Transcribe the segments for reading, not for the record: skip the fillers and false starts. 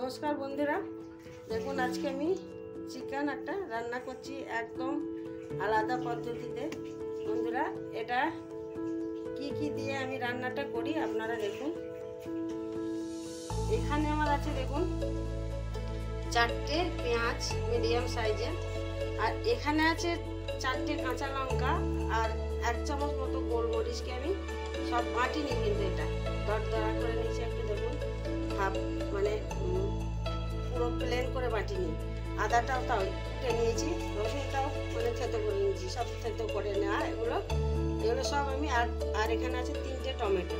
नमस्कार बंधुरा देखुन आज के आमी चिकेन একটা রান্না করছি একদম আলাদা পদ্ধতিতে। বন্ধুরা এটা কি কি দিয়ে আমি রান্নাটা করি আপনারা দেখুন। এখানে আমার আছে দেখুন 4টে পেঁয়াজ মিডিয়াম সাইজের, আর এখানে আছে 4টে কাঁচা লঙ্কা আর 1 চামচ মতো গোলমরিচকে আমি সব বাটিনি, কিন্তু এটা দরদরা করে নিয়েছি। একটু দেখুন হাফ মানে পুরো প্লেন করে বাটিনি। আদাটাও তাও কুটে নিয়েছি, রসুনটাও মানে থেতো করে নিয়েছি, সব থেতো করে নেওয়া। এগুলো সব আমি আর এখানে আছে 3টে টমেটো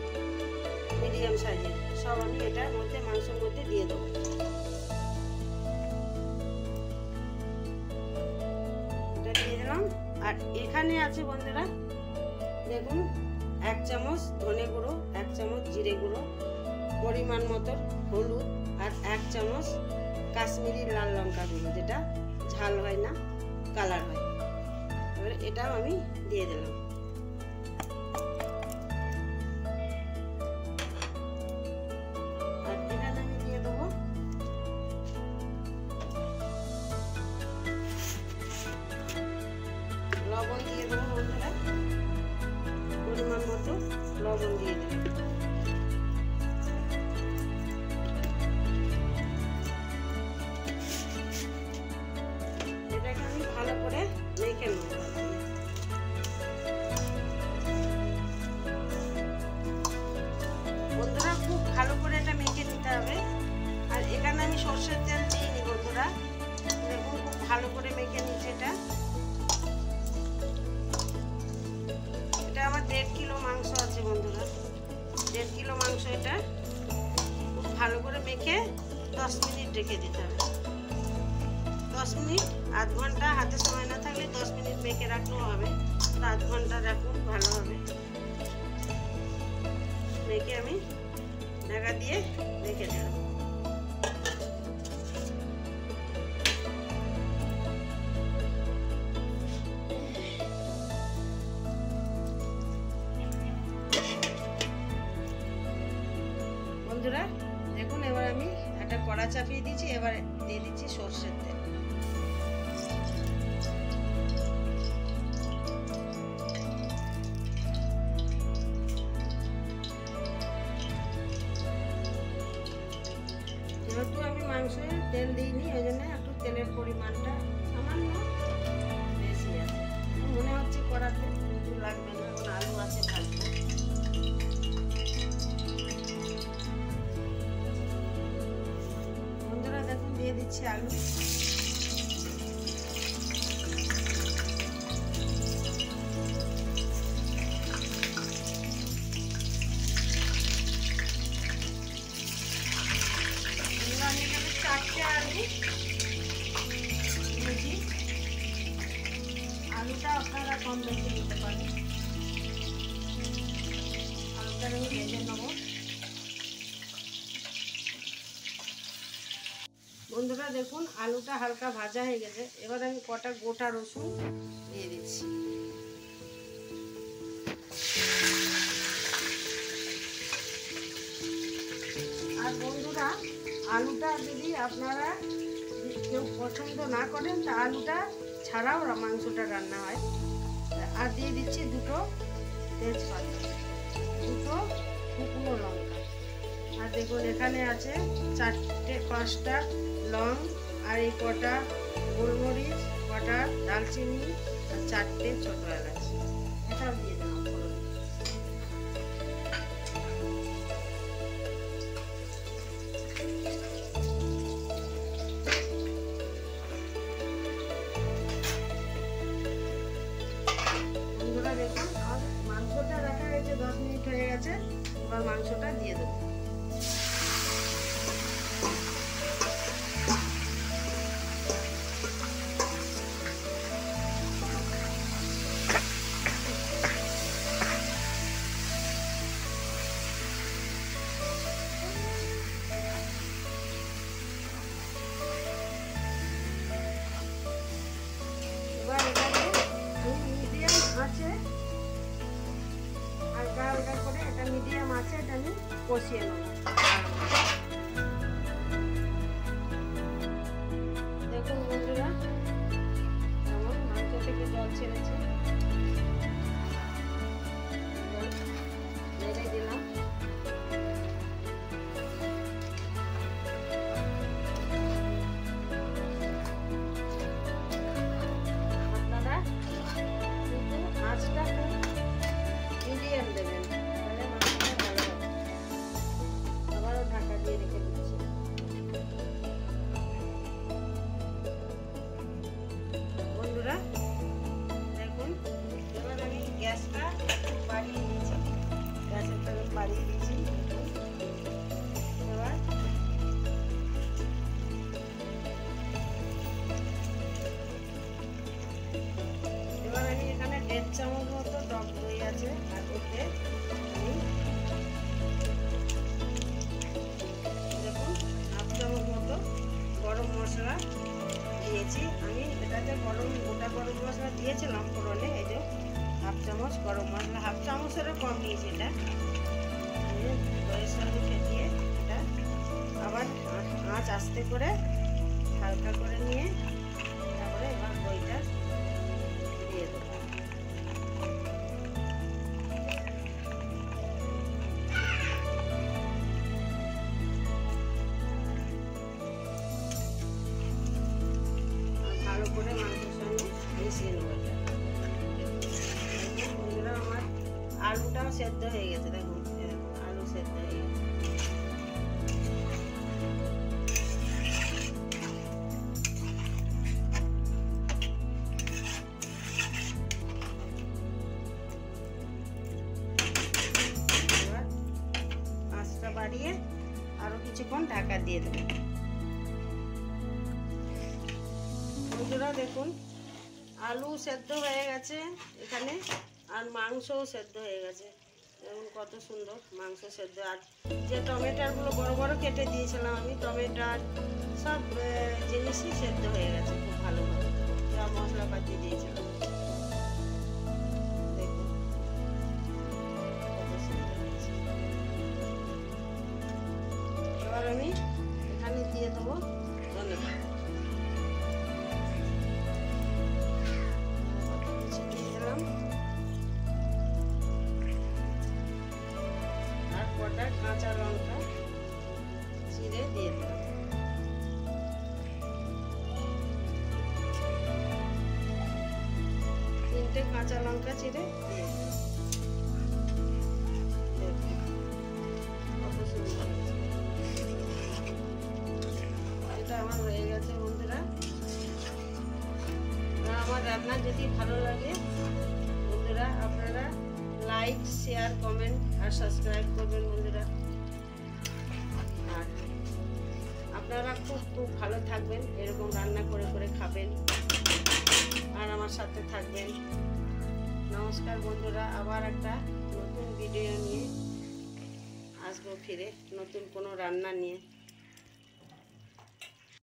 মিডিয়াম সাইজের, সব আমি এটার মধ্যে মাংসের মধ্যে দিয়ে দেবো। এটা দিয়ে দিলাম। আর এখানে আছে বন্ধুরা দেখুন 1 চামচ ধনে গুঁড়ো, 1 চামচ জিরে গুঁড়ো, পরিমাণ মতো হলুদ আর 1 চামচ কাশ্মীরি লাল লঙ্কা গুঁড়ো, যেটা ঝাল হয় না কালার হয়। এবার এটাও আমি দিয়ে দিলাম। আর এখানে আমি দিয়ে দেবো লবণ, দিয়ে দেবো বন্ধুরা পরিমাণ মতো লবণ দিয়ে দেবো। ভালো করে মেখে নেব। বন্ধুরা খুব ভালো করে এটা মেখে নিতে হবে। আর এখানে আমি সরষের তেল দিইনি বন্ধুরা, দেখুন খুব ভালো করে মেখে নিচ্ছি। এটা আমার 1.5 কিলো মাংস আছে বন্ধুরা, 1.5 কিলো মাংস। এটা খুব ভালো করে মেখে 10 মিনিট রেখে দিতে হবে। 10 মিনিট, আধ ঘন্টা, হাতে সময় না থাকলে 10 মিনিট মেখে রাখলেও হবে, আধ ঘন্টা রাখুন ভালো হবে। মেখে আমি ঢাকা দিয়ে রেখে দিলাম। বন্ধুরা দেখুন এবার আমি একটা কড়া চাপিয়ে দিয়েছি, এবার দিয়ে দিচ্ছি সরষের তেল। যেহেতু আমি মাংসে তেল দিইনি ওই জন্য একটু তেলের পরিমাণটা সামান্য বেশি আছে, মনে হচ্ছে কড়াতে কিন্তু লাগবে না, কারণ আলু আছে ভাজবো। বন্ধুরা দেখুন দিয়ে দিচ্ছি আলু। আমি এখানে 4টে আলু নিয়েছি, আলুটা আপনারা কম বেশি দিতে পারেন। আলুটা আমি ভেজে নেবো। বন্ধুরা দেখুন আলুটা হালকা ভাজা হয়ে গেছে, এবার আমি কটা গোটা রসুন দিয়ে দিচ্ছি। আর বন্ধুরা আলুটা যদি আপনারা কেউ পছন্দ না করেন তা আলুটা ছাড়াও মাংসটা রান্না হয়। আর দিয়ে দিচ্ছি 2টো তেজপাতা, 2টো শুকনো লঙ্কা, আর দেখুন এখানে আছে 4-5টা লং, আর এই কটা গোলমরিচ, কটা দালচিনি, আর 4টে ছোটো এলাচ। এটাও দিয়ে দিলাম। বন্ধুরা দেখুন আর মাংসটা রাখা হয়েছে 10 মিনিট হয়ে গেছে, এবার মাংসটা দিয়ে দেবো। এবার এটাকে মিডিয়াম আছে, হালকা হালকা করে এটা মিডিয়াম আছে, এটা আমি কষিয়ে নেব। একটু জল ছেড়েছে, নেড়ে দিলাম। আপনারা কিন্তু আঁচটা মিডিয়াম দেবেন, তাহলে মাংসটা ভালো হবে। আবারও ঢাকা দিয়ে রেখে দিচ্ছি। বন্ধুরা দেখুন, এবার আমি গ্যাসটা একটু বাড়িয়ে দিয়েছি, গ্যাসের ফ্লেম বাড়িয়ে দিয়েছি। এবার আমি এখানে 1.5 চামচ মতো টক দই আছে, আর ওতে আমি দেখুন 1/2 চামচ মতো গরম মশলা দিয়েছি। আমি এটাতে গোটা গরম মশলা দিয়েছিলাম ফোড়নে, এই যে 1/2 চামচ গরম মশলা, 1/2 চামচেরও কম দিয়েছি। এটা আমি দইয়ের সঙ্গে ফেটিয়ে এটা আবার আঁচ আস্তে করে হালকা করে নিয়ে তারপরে এবার দইটা দিয়ে দেবো। ভালো করে মাংসের সঙ্গে মিশিয়ে নেবো। বন্ধুরা আমার আলুটাও সেদ্ধ হয়ে গেছে, দেখুন আলু সেদ্ধ হয়ে গেছে। এবার আঁচটা বাড়িয়ে আরো কিছুক্ষণ ঢাকা দিয়ে দেবো। বন্ধুরা দেখুন আলু সেদ্ধ হয়ে গেছে এখানে, আর মাংসও সেদ্ধ হয়ে গেছে। দেখুন কত সুন্দর মাংস সেদ্ধ। আর যে টমেটোগুলো বড় বড় কেটে দিয়েছিলাম আমি, টমেটোর সব জিনিসই সেদ্ধ হয়ে গেছে খুব ভালোভাবে, যা মশলাপাতি দিয়েছিলাম। দেখুন কত সুন্দর হয়েছে। এবার আমি এখানে দিয়ে দেবো ধন্যবাদ। আর কটা কাঁচা লঙ্কা চিড়ে দিয়ে দিলাম। 3টে কাঁচা লঙ্কা চিড়ে দিয়ে দিলাম। কত সুন্দর এটা আমার হয়ে গেছে। বন্ধুরা আমার রান্না যদি ভালো লাগে বন্ধুরা আপনারা লাইক, শেয়ার, কমেন্ট আর সাবস্ক্রাইব করবেন বন্ধুরা। আর আপনারা খুব ভালো থাকবেন, এরকম রান্না করে করে খাবেন আর আমার সাথে থাকবেন। নমস্কার বন্ধুরা, আবার একটা নতুন ভিডিও নিয়ে আসবো, ফিরে নতুন কোনো রান্না নিয়ে।